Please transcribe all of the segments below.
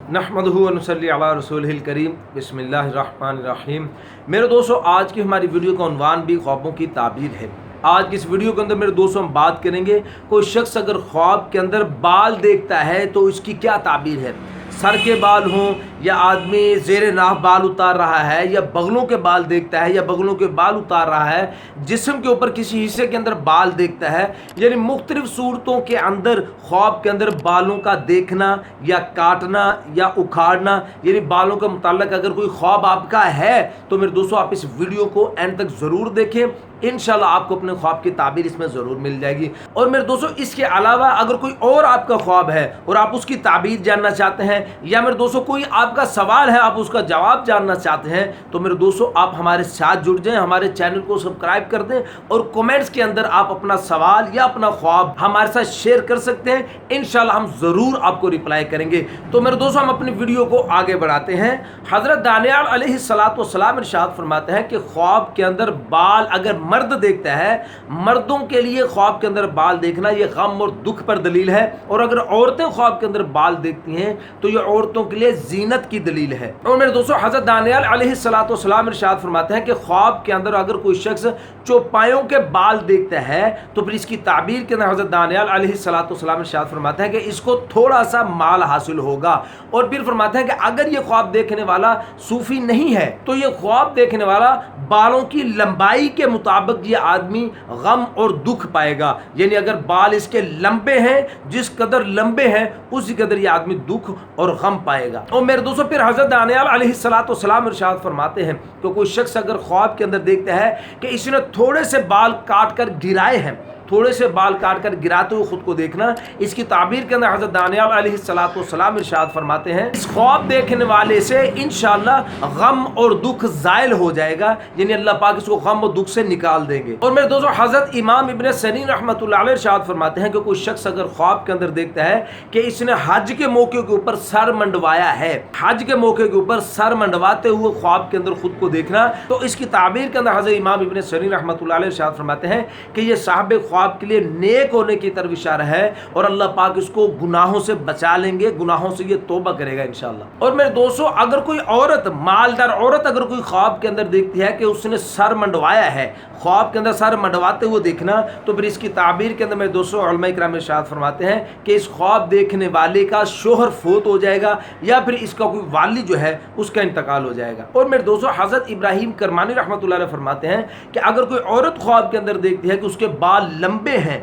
नहमदुहु व नसल्ली अला रसूलिहिल करीम बिस्मिल्लाहिर्रहमानिर्रहीम। मेरे दोस्तों, आज की हमारी वीडियो का उन्वान भी ख्वाबों की ताबीर है। आज की इस वीडियो के अंदर मेरे दोस्तों हम बात करेंगे, कोई शख्स अगर ख्वाब के अंदर बाल देखता है तो इसकी क्या ताबीर है। सर के बाल हों या आदमी ज़ेरे नाफ बाल उतार रहा है या बगलों के बाल देखता है या बगलों के बाल उतार रहा है, जिस्म के ऊपर किसी हिस्से के अंदर बाल देखता है, यानी मुख्तलिफ सूरतों के अंदर ख्वाब के अंदर बालों का देखना या काटना या उखाड़ना, यानी बालों के मुताल्लिक अगर कोई ख्वाब आपका है तो मेरे दोस्तों आप इस वीडियो को एंड तक ज़रूर देखें। इंशाल्लाह आपको अपने ख्वाब की ताबीर इसमें ज़रूर मिल जाएगी। और मेरे दोस्तों, इसके अलावा अगर कोई और आपका ख्वाब है और आप उसकी ताबीर जानना चाहते हैं, या मेरे दोस्तों कोई आपका सवाल है आप उसका जवाब जानना चाहते हैं, तो मेरे दोस्तों आप हमारे साथ जुड़ जाएं, हमारे चैनल को सब्सक्राइब कर दें और कमेंट्स के अंदर आप अपना सवाल या अपना ख्वाब हमारे साथ शेयर कर सकते हैं। इंशाल्लाह हम ज़रूर आपको रिप्लाई करेंगे। तो मेरे दोस्तों, हम अपनी वीडियो को आगे बढ़ाते हैं। हज़रत दानियाल अलैहिस्सलातु वस्सलाम इरशाद फरमाते हैं कि ख्वाब के अंदर बाल अगर मर्द देखता है, मर्दों के लिए ख्वाब के अंदर बाल देखना ये गम और दुख पर दलील है, और अगर औरतें ख्वाब के अंदर बाल देखती हैं तो ये औरतों के लिए जीनत की दलील है। और मेरे दोस्तों, हज़रत दानियाल अलैहिस्सलातु वस्सलाम इरशाद फरमाते हैं कि ख्वाब के अंदर अगर कोई शख्स चौपायों के बाल देखता है तो फिर इसकी ताबीर के अंदर हज़रत दानियाल अलैहिस्सलातु वस्सलाम इरशाद फरमाते हैं कि इसको थोड़ा सा माल हासिल होगा। और फिर फरमाते हैं कि अगर ये ख्वाब देखने वाला सूफी नहीं है तो ये ख्वाब देखने वाला बालों की लंबाई के मुताबिक ये आदमी गम और दुख पाएगा, यानी अगर बाल इसके लंबे हैं, जिस कदर लंबे हैं उसी कदर ये आदमी दुख और गम पाएगा। और मेरे दोस्तों, फिर हज़रत दानियाल अलैहिस्सलातु वस्सलाम इरशाद फरमाते हैं कि कोई शख्स अगर ख्वाब के अंदर देखता है कि इसने थोड़े से बाल काट कर गिराए हैं, थोड़े से बाल काट कर गिराते हुए खुद को देखना, इसकी ताबीर के अंदर हज़रत दानियाल अलैहिस्सलातु वस्सलाम इरशाद फरमाते हैं इस ख्वाब देखने वाले से इंशाअल्लाह गम और दुख ज़ाइल हो जाएगा, यानी अल्लाह पाक इसको गम और दुख से निकाल देंगे। और मेरे दोस्तों, हज़रत इमाम इब्न सरीन रहमतुल्लाह अलैह इरशाद फरमाते हैं कि कोई शख्स अगर ख्वाब के अंदर देखता है कि इसने हज के मौके के ऊपर सर मंडवाया है, हज के मौके के ऊपर सर मंडवाते हुए ख्वाब के अंदर खुद को देखना, तो इसकी ताबीर के अंदर हज़रत इमाम इब्न सरीन रहमतुल्लाह अलैह इरशाद फरमाते हैं कि यह साहिब ख्वाब के लिए नेक होने की तरफ इशारा है और अल्लाह पाक इसको गुनाहों से बचा लेंगे, गुनाहों से ये तौबा करेगा इंशाअल्लाह। और मेरे दोस्तों, अगर कोई औरत, मालदार औरत अगर कोई ख्वाब के अंदर देखती है कि उसने सर मंडवाया है, ख्वाब के अंदर सर मंडवाते हुए देखना, तो फिर इसकी ताबीर के अंदर मेरे दोस्तों उलमा किराम इरशाद फरमाते हैं कि इस ख्वाब देखने वाले का शोहर फोत हो जाएगा या फिर इसका कोई वाली जो है उसका इंतकाल हो जाएगा। और मेरे दोस्तों, हज़रत इब्राहिम करमानी रहमतुल्लाह अलैह फरमाते हैं कि अगर कोई औरत ख्वाब के अंदर देखती है कि उसके बाल लंबे हैं,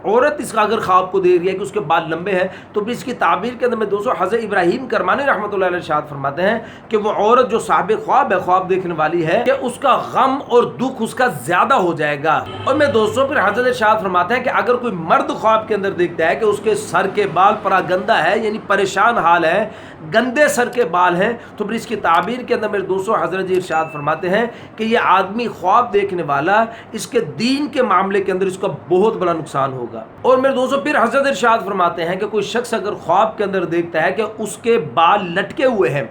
औरत इसका अगर ख्वाब को देख रही है कि उसके बाल लंबे हैं, तो फिर इसकी ताबीर के अंदर में दोस्तों हज़रत इब्राहिम करमानी रहमतुल्लाह अलैह इरशाद फरमाते हैं कि वो औरत जो साहिब ख्वाब है, ख्वाब देखने वाली है, कि उसका गम और दुख उसका ज़्यादा हो जाएगा। और मैं दोस्तों, फिर हज़रत इरशाद फरमाते हैं कि अगर कोई मर्द ख्वाब के अंदर देखता है कि उसके सर के बाल परागंदा है, यानी परेशान हाल है, गंदे सर के बाल हैं, तो फिर इसकी ताबीर के अंदर मेरे दोस्तों हज़रत जी इरशाद फरमाते हैं कि ये आदमी ख्वाब देखने वाला, इसके दीन के मामले के अंदर इसका बहुत बड़ा नुकसान होगा। और मेरे दोस्तों, फिर हज़रत इरशाद फरमाते हैं कि कोई शख्स अगर ख्वाब के अंदर देखता है कि उसके बाल लटके हुए हैं,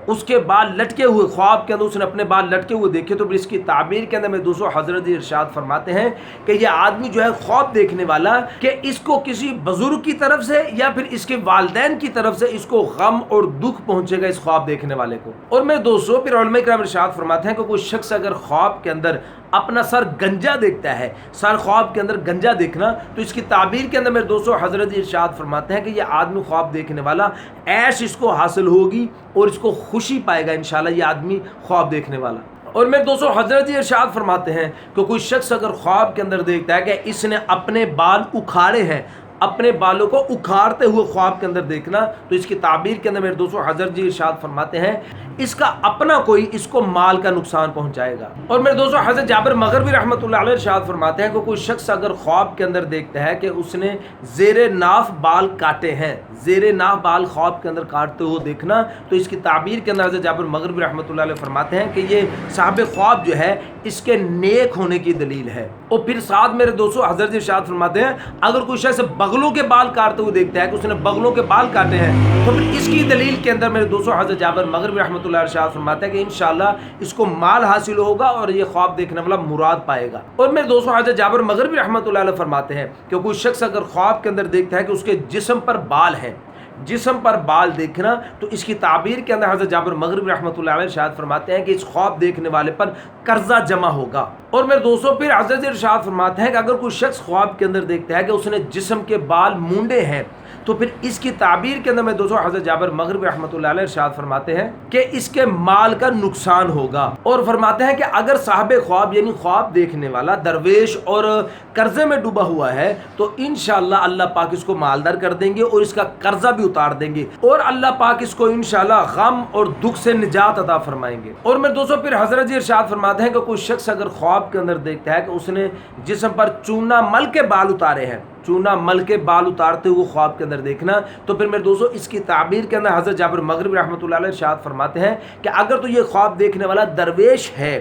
उसके बाल लटके हुए, ख्वाब के अंदर उसने अपने बाल लटके हुए देखे, तो फिर इसकी ताबीर के अंदर में दोस्तों हज़रत इरशाद फरमाते हैं कि यह आदमी जो है ख्वाब देखने वाला, कि इसको किसी बुजुर्ग की तरफ से या फिर इसके वालिदैन की तरफ से इसको गम और दुख पहुंचेगा इस ख्वाब देखने वाले को। और मेरे दोस्तों, फिर उलमा किराम इरशाद फरमाते हैं कि कोई शख्स अगर ख्वाब के अंदर अपना सर गंजा देखता है, सर ख्वाब के अंदर गंजा देखना, तो इसकी ताबीर के अंदर मेरे दोस्तों हज़रत इरशाद फरमाते हैं कि ये आदमी ख्वाब देखने वाला ऐश इसको हासिल होगी और इसको खुशी पाएगा इंशाल्लाह, ये आदमी ख्वाब देखने वाला। और मेरे दोस्तों, हज़रत इरशाद फरमाते हैं कि कोई शख्स अगर ख्वाब के अंदर देखता है कि इसने अपने बाल उखाड़े हैं, अपने बालों को उखाड़ते हुए ख्वाब के अंदर देखना, तो इसकी ताबीर के अंदर मेरे दोस्तों हज़रत जी इरशाद फरमाते हैं इसका अपना कोई इसको माल का नुकसान पहुंचाएगा। और मेरे दोस्तों, हज़रत जाबिर मग़रिबी रहमतुल्लाह अलैह इरशाद फरमाते हैं कि कोई शख्स अगर ख्वाब के अंदर देखता है कि उसने ज़ेरे नाफ बाल काटे हैं, ज़ेरे नाफ बाल ख्वाब के अंदर काटते हुए देखना, तो इसकी ताबीर के अंदर हज़रत जाबिर मग़रिबी रहमतुल्लाह अलैह फरमाते हैं कि ये साहिब ख्वाब जो है इसके नेक होने की दलील है। और फिर साथ मेरे दोस्तों हज़रत इरशाद फरमाते हैं अगर कोई शख्स बगलों के बाल काटते हुए देखता है कि उसने बगलों के बाल काटे हैं, तो फिर इसकी दलील के अंदर मेरे दोस्तों हज़रत जाबिर मग़रिबी रहमतुल्लाह इरशाद फरमाते हैं कि इंशाअल्लाह इसको माल हासिल होगा और ये ख्वाब देखने वाला मुराद पाएगा। और मेरे दोस्तों हज़रत जाबिर मग़रिबी रहमतुल्लाह अलैह फरमाते हैं कि कोई शख्स अगर ख्वाब के अंदर देखता है कि उसके जिस्म पर बाल हैं, जिस्म पर बाल देखना, तो इसकी ताबीर के अंदर हज़रत जाबिर मग़रिबी रहमतुल्लाह अलैह इरशाद फरमाते हैं कि इस ख्वाब देखने वाले पर कर्जा जमा होगा। और मेरे दोस्तों फिर हज़रत इरशाद फरमाते हैं कि अगर कोई शख्स ख्वाब के अंदर देखता है कि उसने जिस्म के बाल मूंडे हैं, तो फिर इसकी ताबीर के अंदर में दोस्तों हज़रत जाबिर मग़रिबी रहमतुल्लाह अलैह इरशाद फरमाते हैं कि इसके माल का नुकसान होगा। और फरमाते हैं कि अगर साहिब ख्वाब यानी ख्वाब देखने वाला दरवेश और कर्जे में डूबा हुआ है, तो इंशाअल्लाह अल्लाह पाक इसको मालदार कर देंगे और इसका कर्जा भी उतार देंगे और अल्लाह पाक इसको इंशाअल्लाह गम और दुख से निजात अता फरमाएंगे। और मेरे दोस्तों फिर हज़रत जी इरशाद फरमाते हैं कि कोई शख्स अगर ख्वाब के अंदर देखता है कि उसने जिस्म पर चूना मल के बाल उतारे हैं, चूना मल के बाल उतारते हुए ख्वाब के अंदर देखना, तो फिर मेरे दोस्तों इसकी ताबीर के अंदर हज़रत जाबिर मग़रिबी रहमतुल्लाह अलैह इरशाद फरमाते हैं कि अगर तो ये ख्वाब देखने वाला दरवेश है,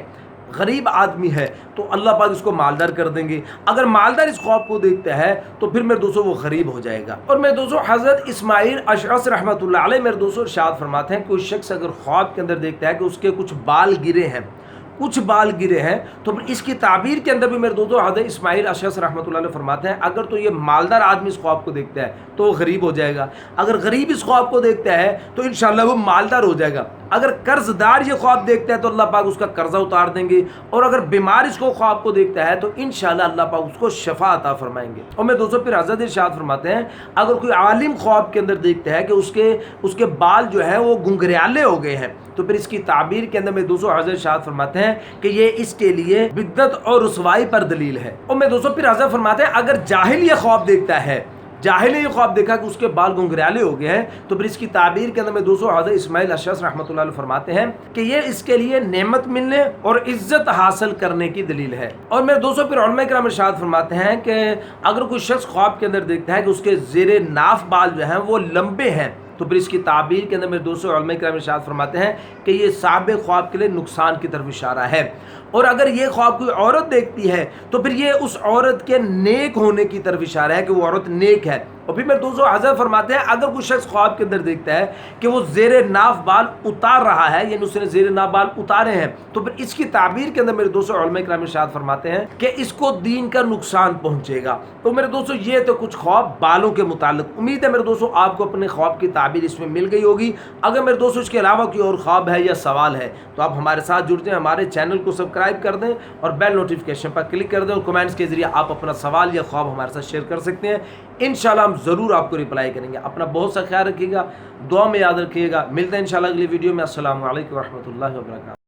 गरीब आदमी है, तो अल्लाह पाक इसको मालदार कर देंगे। अगर मालदार इस ख्वाब को देखता है तो फिर मेरे दोस्तों वो गरीब हो जाएगा। और मेरे दोस्तों हज़रत इस्माइल अशअस रहमतुल्लाह अलैह मेरे दोस्तों इरशाद फरमाते हैं कोई शख्स अगर ख्वाब के अंदर देखता है कि उसके कुछ बाल गिरे हैं, कुछ बाल गिरे हैं, तो फिर इसकी ताबीर के अंदर भी मेरे दोस्तों हज़रत इस्माइल अशअस रहमतुल्लाह अलैह फरमाते हैं अगर तो ये मालदार आदमी इस ख्वाब को देखता है तो वो गरीब हो जाएगा, अगर गरीब इस ख्वाब को देखता है तो इंशाअल्लाह वो मालदार हो जाएगा, अगर कर्जदार ये ख्वाब देखता है तो अल्लाह पाक उसका कर्जा उतार देंगे, और अगर बीमार इसको ख्वाब को देखता है तो इंशाअल्लाह अल्लाह पाक उसको शफा अता फरमाएंगे। और मेरे दोस्तों फिर हज़रत इरशाद फरमाते हैं अगर कोई आलिम ख्वाब के अंदर देखता है कि उसके बाल जो है वो गुंगरियाले हो गए हैं, तो फिर इसकी ताबीर के अंदर मेरे दोस्तों हज़रत इरशाद फरमाते हैं कि ये इसके लिए बिद्दत और रुसवाई पर दलील है। और मेरे दोस्तों फिर हज़रत फरमाते हैं अगर जाहिल ये ख्वाब देखता है, जाहिल ने ये ख्वाब देखा कि उसके बाल गुंगरियाले हो गए हैं, तो फिर इसकी ताबीर के अंदर में दोस्तों हज़रत इस्माइल अशअस रहमतुल्लाह अलैह फरमाते हैं कि ये इसके लिए नेमत मिलने और इज्जत हासिल करने की दलील है। और मेरे दोस्तों फिर उलमा किराम इरशाद फरमाते हैं कि अगर कोई शख्स ख्वाब के अंदर देखता है कि उसके ज़ेरे नाफ बाल जो हैं वो लंबे हैं, तो फिर इसकी ताबीर के अंदर मेरे दोस्तों उलमा किराम इरशाद फरमाते हैं कि ये साहिब ख्वाब के लिए नुकसान की तरफ इशारा है। और अगर ये ख्वाब कोई औरत देखती है तो फिर ये उस औरत के नेक होने की तरफ इशारा है कि वो औरत नेक है। और फिर मेरे दोस्तों हज़रत फरमाते हैं अगर कोई शख्स ख्वाब के अंदर देखता है कि वो ज़ेरे नाफ बाल उतार रहा है, यानी उसने ज़ेरे नाफ बाल उतारे हैं, तो फिर इसकी ताबीर के अंदर मेरे दोस्तों उलमा किराम इरशाद फरमाते हैं कि इसको दीन का नुकसान पहुंचेगा। तो मेरे दोस्तों ये तो कुछ ख्वाब बालों के मुतालिक। उम्मीद है मेरे दोस्तों आपको अपने ख्वाब की ताबीर इसमें मिल गई होगी। अगर मेरे दोस्तों इसके अलावा कोई और ख्वाब है या सवाल है तो आप हमारे साथ जुड़ जाएं, हमारे चैनल को सब्सक्राइब कर दें और बेल नोटिफिकेशन पर क्लिक कर दें, और कमेंट्स के जरिए आप अपना सवाल या ख्वाब हमारे साथ शेयर कर सकते हैं। इंशाल्लाह हम ज़रूर आपको रिप्लाई करेंगे। अपना बहुत सा ख्याल रखिएगा, दुआ में याद रखिएगा। मिलते हैं इंशाल्लाह अगली वीडियो में। अस्सलामु अलैकुम व रहमतुल्लाहि व बरकातहू।